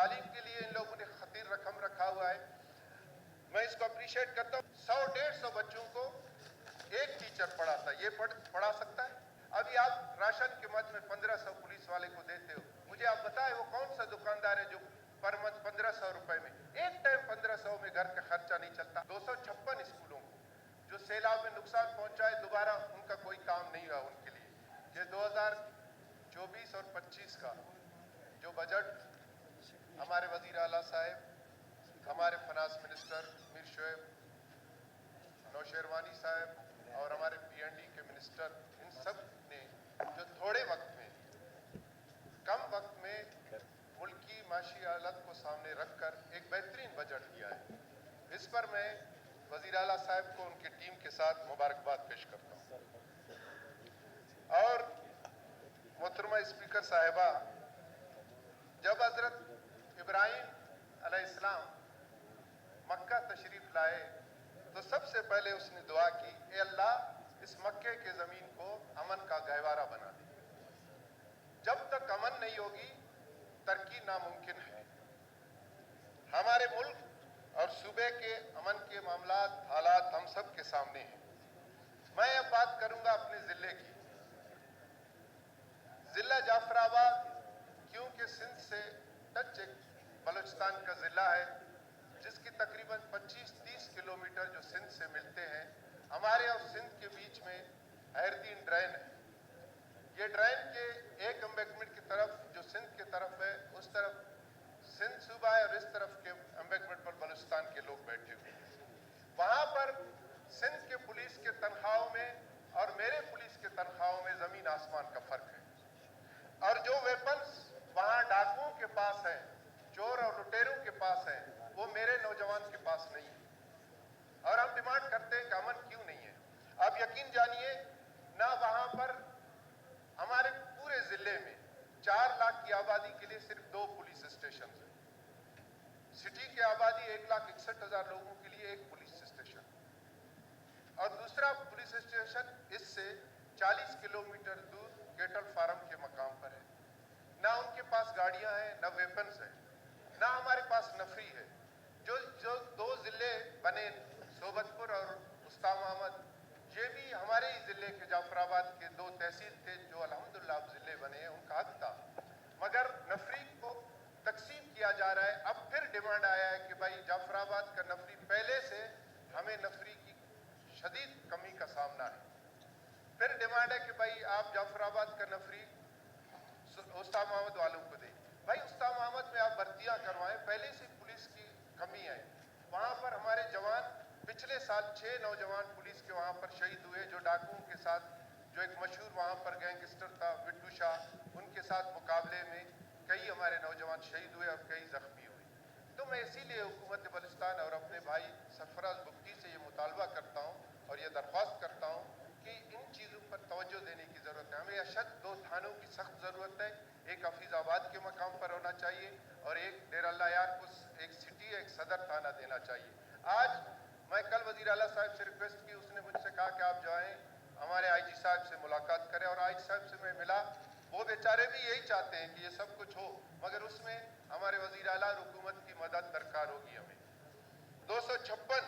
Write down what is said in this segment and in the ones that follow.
تعلیم کے لیے ان لوگوں نے خطیر رقم رکھا ہوا ہے. میں اس کو اپریشیٹ کرتا ہوں. 100-150 بچوں کو ایک ٹیچر پڑھاتا ہے. یہ پڑھا سکتا ہے؟ ابھی آپ راشن کے مد میں 1500 پولیس والے کو دیتے ہو. مجھے آپ بتائیں وہ کون سا دکاندار ہے جو پر منتھ 1500 روپے میں ایک ٹائم 1500 میں گھر کا خرچہ نہیں چلتا. 256 اسکولوں کو جو سیلاب میں نقصان پہنچائے دوبارہ ان کا کوئی کام نہیں ہوا ان کے لیے. کہ 2024 اور 25 کا جو بجٹ ہمارے وزیر اعلیٰ صاحب, ہمارے فنانس منسٹر میر شعیب نوشیروانی صاحب اور ہمارے پی این ڈی کے منسٹر, ان سب نے جو تھوڑے وقت میں کم وقت میں ملکی معاشی حالت کو سامنے رکھ کر ایک بہترین بجٹ دیا ہے, اس پر میں وزیر اعلیٰ صاحب کو ان کی ٹیم کے ساتھ مبارکباد پیش کرتا ہوں. اور محترمہ اسپیکر صاحبہ, جب حضرت ابراہیم علیہ السلام مکہ تشریف لائے تو سب سے پہلے اس نے دعا کی, اے اللہ اس مکے کے زمین کو امن کا گہوارہ بنا دے. جب تک امن نہیں ہوگی ترقی ناممکن ہے. ہمارے ملک اور صوبے کے امن کے معاملات حالات ہم سب کے سامنے ہیں. میں اب بات کروں گا اپنے ضلع کی. ضلع جعفر آباد کیونکہ سندھ سے ٹچ ایک بلوچستان کا ضلع ہے جس کی تقریباً 25-30 کلومیٹر جو سندھ سے ملتے ہیں. ہمارے اور سندھ کے بیچ میں حیرتین ڈرین ہے. یہ ڈرین کے ایک امبیکمنٹ کی طرف جو سندھ کی طرف ہے اس طرف سندھ صوبہ ہے اور اس طرف کے امبیکمنٹ پر بلوچستان کے لوگ بیٹھے ہوئے ہیں. وہاں پر سندھ کے پولیس کے تنخواہوں میں اور میرے پولیس کے تنخواہوں میں زمین آسمان کا فرق ہے. اور جو ویپنز وہاں ڈاکوؤں کے پاس ہیں, چور اور لٹیروں کے پاس ہیں, وہ میرے نوجوان کے پاس نہیں ہے. اور ہم ڈیمانڈ کرتے ہیں کہ امن کیوں نہیں ہے. آپ یقین جانیے نہ وہاں پر ہمارے پورے ضلع میں 4 لاکھ کی آبادی کے لیے صرف 2 پولیس اسٹیشن ہیں. سٹی کی آبادی 1,61,000 لوگوں کے لیے ایک پولیس اسٹیشن, اور دوسرا پولیس اسٹیشن اس سے 40 کلومیٹر دور کیٹل فارم کے مقام پر ہے. نہ ان کے پاس گاڑیاں ہیں, نہ ویپنز ہیں, نہ ہمارے پاس نفری ہے. جو 2 ضلع بنے صوبت پور اور استام احمد, یہ بھی ہمارے ہی ضلع کے جعفر آباد کے 2 تحصیل تھے جو الحمدللہ اب ضلع بنے ہیں, ان کا حق تھا. مگر نفری کو تقسیم کیا جا رہا ہے. اب پھر ڈیمانڈ آیا ہے کہ بھائی جعفر آباد کا نفری پہلے سے ہمیں نفری کی شدید کمی کا سامنا ہے. پھر ڈیمانڈ ہے کہ بھائی آپ جعفر آباد کا نفری استام محمد والوں کو دیں. بھائی استام محمد میں آپ بھرتیاں کروائیں, پہلے سے پولیس کی کمی ہے. وہاں پر ہمارے جوان پچھلے سال 6 نوجوان پولیس کے وہاں پر شہید ہوئے جو ڈاکوؤں کے ساتھ, جو ایک مشہور وہاں پر گینگسٹر تھا بٹو شاہ, ان کے ساتھ مقابلے میں کئی ہمارے نوجوان شہید ہوئے اور کئی زخمی ہوئے. تو میں اسی لیے حکومت بلوچستان اور اپنے بھائی سرفراز بگٹی سے یہ مطالبہ کرتا ہوں اور یہ درخواست کرتا ہوں کہ ان چیزوں پر توجہ دینے کی ضرورت ہے. ہمیں اشد 2 تھانوں کی سخت ضرورت ہے. ایک حفیظ آباد کے مقام پر ہونا چاہیے اور ایک ڈیرہ اللہ یار کو ایک سٹی, ایک صدر تھانہ دینا چاہیے. آج میں کل وزیر اعلیٰ صاحب سے ریکویسٹ کی, اس نے مجھ سے کہا کہ آپ جائیں ہمارے آئی جی صاحب سے ملاقات کریں, اور آئی جی صاحب سے میں ملا. وہ بیچارے بھی یہی چاہتے ہیں کہ یہ سب کچھ ہو, مگر اس میں ہمارے وزیر اعلیٰ اور حکومت کی مدد درکار ہوگی. ہمیں 256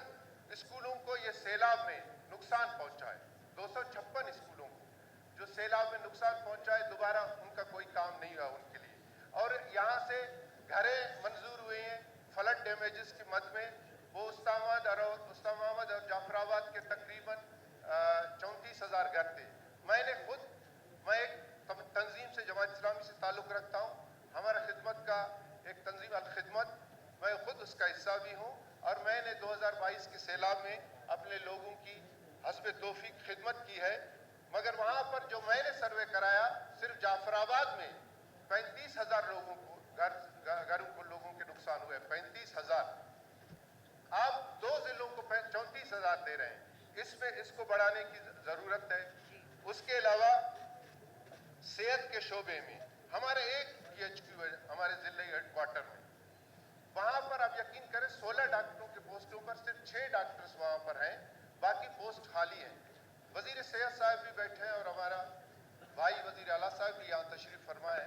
اسکولوں کو یہ سیلاب میں نقصان پہنچا ہے. 256 اسکولوں کو جو سیلاب میں نقصان پہنچا ہے, دوبارہ ان کا کوئی کام نہیں ہوا ان کے لیے. اور یہاں سے گھریں منظور ہوئی ہیں فلڈ ڈیمیجز کی مد میں. وہ استام احمد اور جعفر آباد کے تقریباً 34,000 گھر تھے. میں ایک تنظیم سے, جماعت اسلامی سے تعلق رکھتا ہوں. ہمارا خدمت کا ایک تنظیم الخدمت, میں خود اس کا حصہ بھی ہوں, اور میں نے 2022 کے سیلاب میں اپنے لوگوں کی حسب توفیق خدمت کی ہے. مگر وہاں پر جو میں نے سروے کرایا, صرف جعفر آباد میں 35,000 لوگوں کو گھروں کو لوگوں کے نقصان ہوئے. 35,000. آپ 2 ضلعوں کو 34,000 دے رہے ہیں. اس کو بڑھانے کی ضرورت ہے. اس کے علاوہ صحت کے شعبے میں ہمارے ایک پی ایچ کیو ہے ہمارے ضلعی ہیڈ کوارٹر میں. وہاں پر آپ یقین کریں 16 ڈاکٹروں کے پوسٹوں پر صرف 6 ڈاکٹرز وہاں پر ہیں, باقی پوسٹ خالی ہیں. وزیر صحت صاحب بھی بیٹھے ہیں اور ہمارا بھائی وزیر اعلیٰ صاحب بھی یہاں تشریف فرما ہے.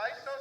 2200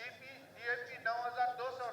DAP 9200